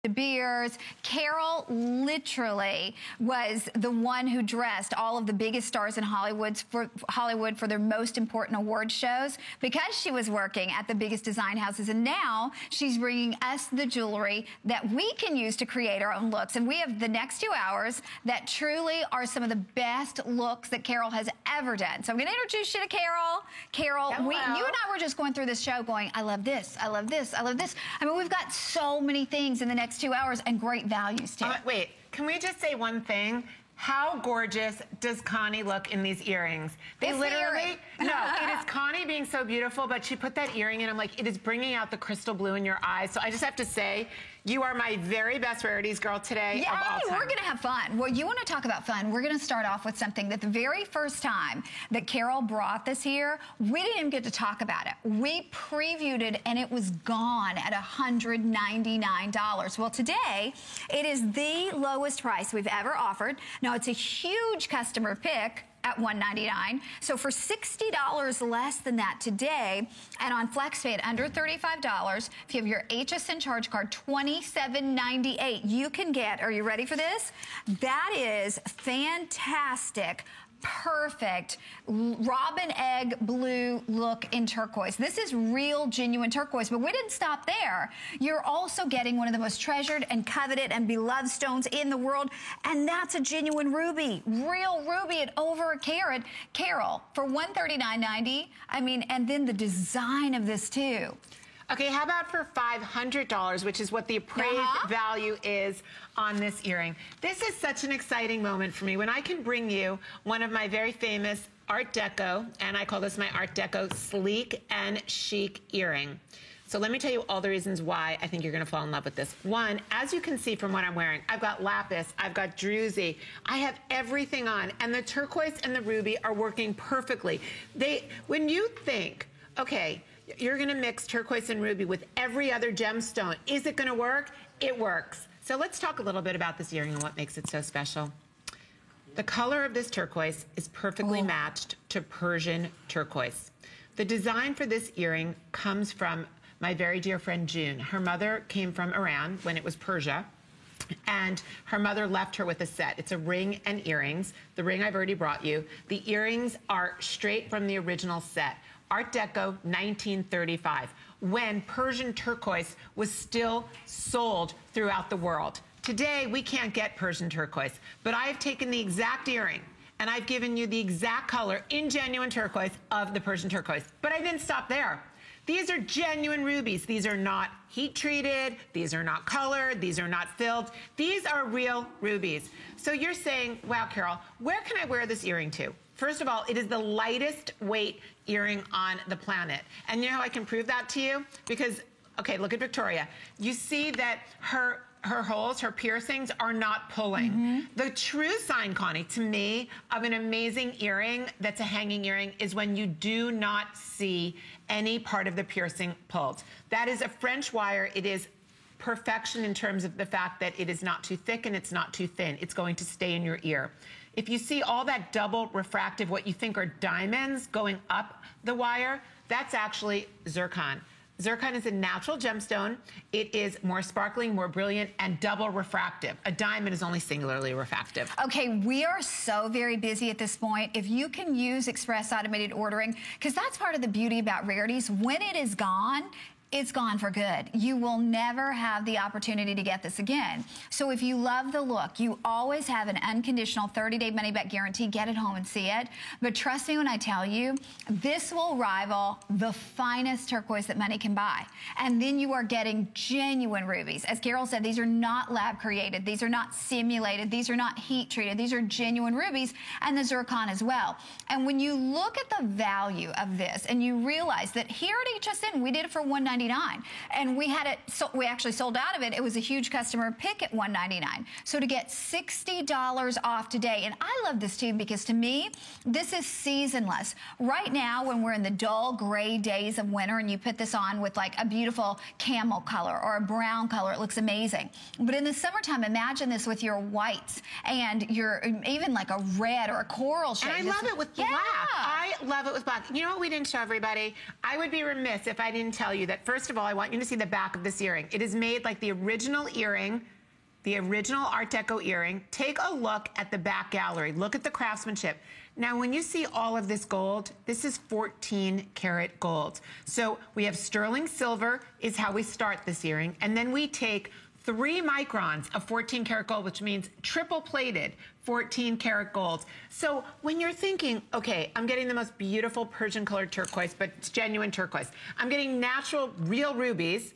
De Beers. Carol literally was the one who dressed all of the biggest stars in Hollywood for their most important award shows because she was working at the biggest design houses. And now she's bringing us the jewelry that we can use to create our own looks. And we have the next 2 hours that truly are some of the best looks that Carol has ever done. So I'm going to introduce you to Carol. Carol, you and I were just going through this show going, I love this, I love this, I love this. I mean, we've got so many things in the next 2 hours and great values too. Wait, can we just say one thing? How gorgeous does Connie look in these earrings? They literally, no, it is Connie being so beautiful, but she put that earring in. I'm like, it is bringing out the crystal blue in your eyes. So I just have to say, you are my very best rarities girl today of all time. We're going to have fun. Well, you want to talk about fun. We're going to start off with something that the very first time that Carol brought this here, we didn't even get to talk about it. We previewed it and it was gone at $199. Well, today it is the lowest price we've ever offered. Now, it's a huge customer pick at $199. So for $60 less than that today, and on FlexPay at under $35, if you have your HSN charge card, $27.98, you can get, are you ready for this? That is fantastic. Perfect robin egg blue look in turquoise. This is real, genuine turquoise, but we didn't stop there. You're also getting one of the most treasured and coveted and beloved stones in the world, and that's a genuine ruby, real ruby at over a carat. Carol, for $139.90, I mean, and then the design of this too. Okay, how about for $500, which is what the appraised value is on this earring? This is such an exciting moment for me when I can bring you one of my very famous Art Deco, and I call this my Art Deco sleek and chic earring. So let me tell you all the reasons why I think you're gonna fall in love with this. One, as you can see from what I'm wearing, I've got lapis, I've got druzy, I have everything on, and the turquoise and the ruby are working perfectly. When you think, okay, you're gonna mix turquoise and ruby with every other gemstone, is it gonna work? It works. So let's talk a little bit about this earring and what makes it so special. The color of this turquoise is perfectly matched to Persian turquoise. The design for this earring comes from my very dear friend June. Her mother came from Iran when it was Persia, and her mother left her with a set. It's a ring and earrings. The ring I've already brought you. The earrings are straight from the original set. Art Deco, 1935, when Persian turquoise was still sold throughout the world. Today, we can't get Persian turquoise, but I have taken the exact earring and I've given you the exact color in genuine turquoise of the Persian turquoise. But I didn't stop there. These are genuine rubies. These are not heat treated. These are not colored. These are not filled. These are real rubies. So you're saying, wow, Carol, where can I wear this earring to? First of all, it is the lightest weight earring on the planet. And you know how I can prove that to you? Because, okay, look at Victoria. You see that her holes, her piercings are not pulling. The true sign, Connie, to me, of an amazing earring that's a hanging earring is when you do not see any part of the piercing pulled. That is a French wire. It is perfection in terms of the fact that it is not too thick and it's not too thin. It's going to stay in your ear. If you see all that double refractive, what you think are diamonds going up the wire, that's actually zircon. Zircon is a natural gemstone. It is more sparkling, more brilliant, and double refractive. A diamond is only singularly refractive. Okay, we are so very busy at this point. If you can use express automated ordering, because that's part of the beauty about rarities. When it is gone, it's gone for good. You will never have the opportunity to get this again. So if you love the look, you always have an unconditional 30-day money-back guarantee. Get it home and see it. But trust me when I tell you, this will rival the finest turquoise that money can buy. And then you are getting genuine rubies. As Carol said, these are not lab-created. These are not simulated. These are not heat-treated. These are genuine rubies, and the zircon as well. And when you look at the value of this and you realize that here at HSN, we did it for $199. And we had it, so we actually sold out of it. It was a huge customer pick at $199. So to get $60 off today, and I love this too because to me, this is seasonless. Right now, when we're in the dull gray days of winter and you put this on with like a beautiful camel color or a brown color, it looks amazing. But in the summertime, imagine this with your whites and your even like a red or a coral shade. And I love it with black. I love it with black. You know what we didn't show everybody? I would be remiss if I didn't tell you that first of all, I want you to see the back of this earring. It is made like the original earring, the original Art Deco earring. Take a look at the back gallery. Look at the craftsmanship. Now, when you see all of this gold, this is 14 karat gold. So we have sterling silver is how we start this earring. And then we take 3 microns of 14 karat gold, which means triple plated 14 karat gold. So when you're thinking, okay, I'm getting the most beautiful Persian colored turquoise, but it's genuine turquoise. I'm getting natural, real rubies.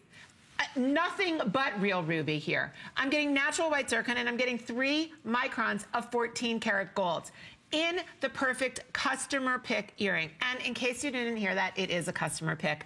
Nothing but real ruby here. I'm getting natural white zircon, and I'm getting 3 microns of 14 karat gold in the perfect customer pick earring. And in case you didn't hear that, it is a customer pick.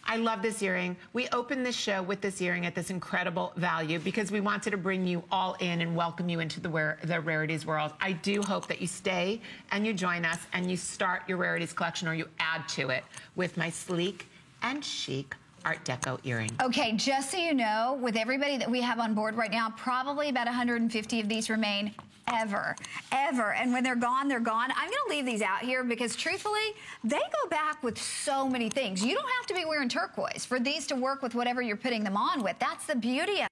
I love this earring. We opened this show with this earring at this incredible value because we wanted to bring you all in and welcome you into the rarities world. I do hope that you stay and you join us and you start your rarities collection, or you add to it with my sleek and chic Art Deco earring. Okay, just so you know, with everybody that we have on board right now, probably about 150 of these remain ever. And when they're gone, they're gone. I'm gonna leave these out here because truthfully, they go back with so many things. You don't have to be wearing turquoise for these to work with whatever you're putting them on with. That's the beauty of it.